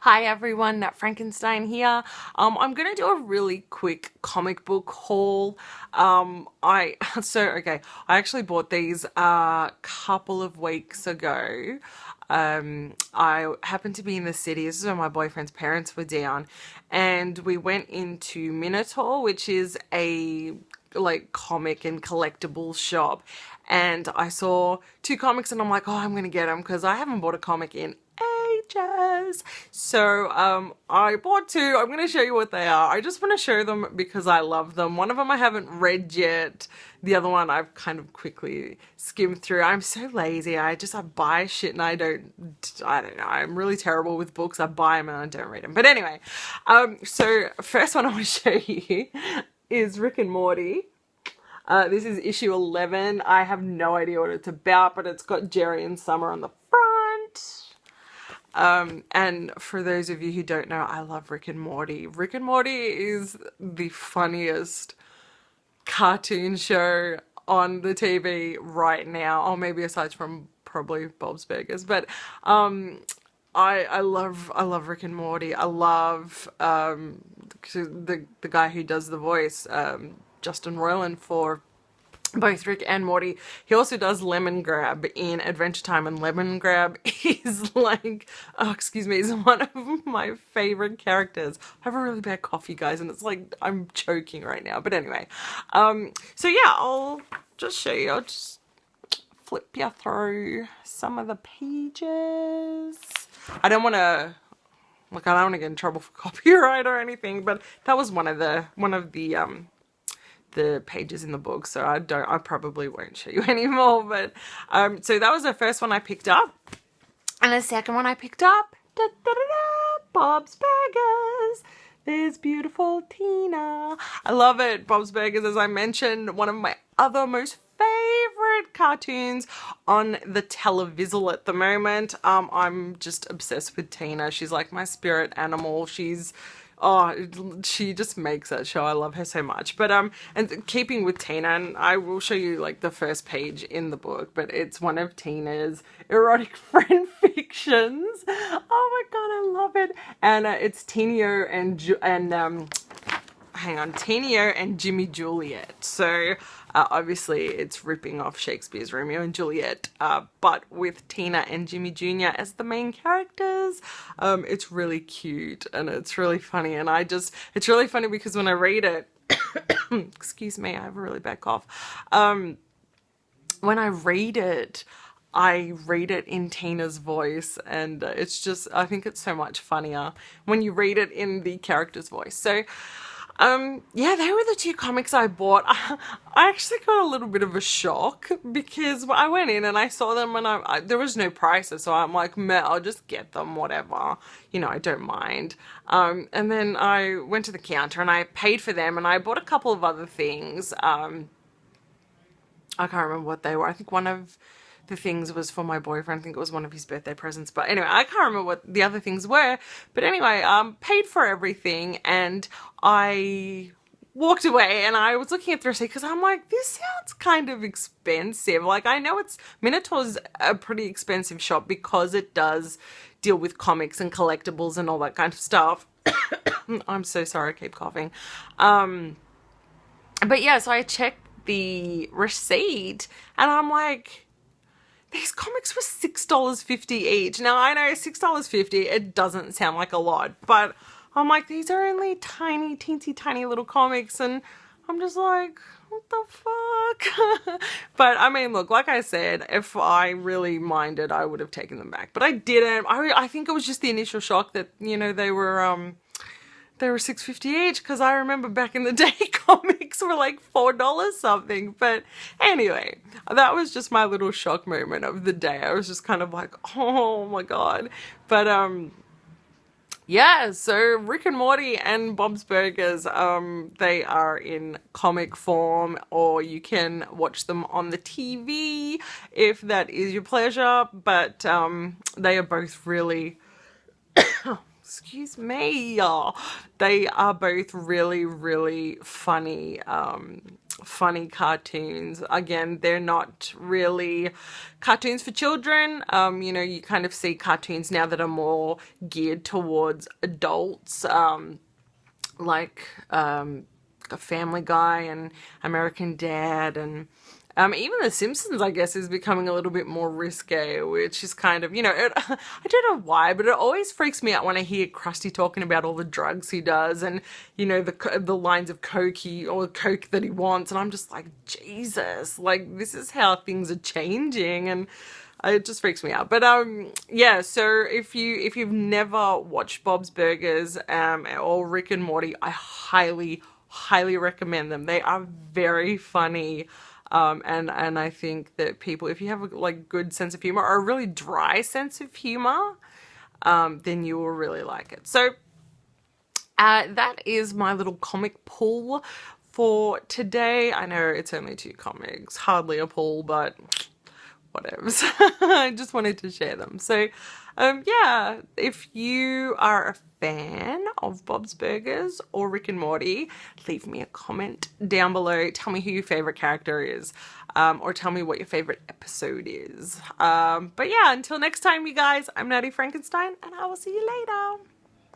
Hi everyone, Frankenstein here. I'm gonna do a really quick comic book haul. I okay, I actually bought these a couple of weeks ago. I happened to be in the city. This is when my boyfriend's parents were down, and we went into Minotaur, which is a comic and collectible shop, and I saw two comics and I'm like, oh, I'm gonna get them because I haven't bought a comic in ages. So I bought two. I'm going to show you what they are. I just want to show them because I love them. One of them I haven't read yet. The other one I've kind of quickly skimmed through. I'm so lazy. I buy shit and I don't know. I'm really terrible with books. I buy them and I don't read them. But anyway, so first one I want to show you is Rick and Morty. This is issue 11. I have no idea what it's about, but it's got Jerry and Summer on the front. And for those of you who don't know, I love Rick and Morty. Rick and Morty is the funniest cartoon show on the TV right now, or maybe aside from probably Bob's Burgers. But I love Rick and Morty. I love the guy who does the voice, Justin Roiland, for both Rick and Morty. He also does Lemon Grab in Adventure Time, and Lemon Grab is like, oh, excuse me, is one of my favorite characters. I have a really bad coffee, guys, and it's like I'm choking right now. But anyway, so yeah, I'll just show you. I'll just flip you through some of the pages. I don't want to get in trouble for copyright or anything, but that was one of the pages in the book, so I probably won't show you anymore. But so that was the first one I picked up, and the second one I picked up, Bob's Burgers. There's beautiful Tina. I love it. Bob's Burgers, as I mentioned, one of my other most favorite cartoons on the televisal at the moment. I'm just obsessed with Tina. She's like my spirit animal. She just makes that show. I love her so much. But and keeping with Tina, and I will show you like the first page in the book, but it's one of Tina's erotic friend fictions. Oh my god, I love it. And it's Tenio and Tenio and Jimmy Juliet. So obviously it's ripping off Shakespeare's Romeo and Juliet, but with Tina and Jimmy Jr. as the main characters. It's really cute and it's really funny, and it's really funny because when I read it, excuse me, I have a really bad cough. When I read it in Tina's voice, and it's just, I think it's so much funnier when you read it in the character's voice. So yeah, they were the two comics I bought. I actually got a little bit of a shock because I went in and I saw them and there was no prices, so I'm like, meh, I'll just get them, whatever. You know, I don't mind. And then I went to the counter and I paid for them, and I bought a couple of other things. I can't remember what they were. I think one of the things was for my boyfriend. I think it was one of his birthday presents. But anyway, I can't remember what the other things were. But anyway, paid for everything, and I walked away and I was looking at the receipt because I'm like, this sounds kind of expensive. Like, I know Minotaur's a pretty expensive shop because it does deal with comics and collectibles and all that kind of stuff. I'm so sorry, I keep coughing. But yeah, so I checked the receipt and I'm like, these comics were $6.50 each. Now, I know $6.50, it doesn't sound like a lot, but I'm like, these are only tiny, teensy, tiny little comics, and I'm just like, what the fuck? But, I mean, look, like I said, if I really minded, I would have taken them back, but I didn't. I think it was just the initial shock that, you know, they were $6.50 each, because I remember back in the day comics were like $4 something. But anyway, that was just my little shock moment of the day. I was just kind of like, oh my god. But yeah, so Rick and Morty and Bob's Burgers, they are in comic form, or you can watch them on the TV if that is your pleasure. But they are both really excuse me, they are both really, really funny funny cartoons. Again, they're not really cartoons for children. You know, you kind of see cartoons now that are more geared towards adults, like a Family Guy and American Dad, and even The Simpsons, I guess, is becoming a little bit more risque, which is kind of, you know, I don't know why, but it always freaks me out when I hear Krusty talking about all the drugs he does and, you know, the lines of coke coke that he wants, and I'm just like, Jesus, like, this is how things are changing, and it just freaks me out. But yeah, so if you've never watched Bob's Burgers or Rick and Morty, I highly recommend them. They are very funny. And I think that people, if you have a like good sense of humor or a really dry sense of humor, then you will really like it. So that is my little comic pull for today. I know it's only 2 comics, hardly a pull, but whatevs. I just wanted to share them. So yeah, if you are a fan of Bob's Burgers or Rick and Morty, leave me a comment down below. Tell me who your favorite character is, or tell me what your favorite episode is. But yeah, until next time, you guys, I'm Nattie Frankenstein, and I will see you later.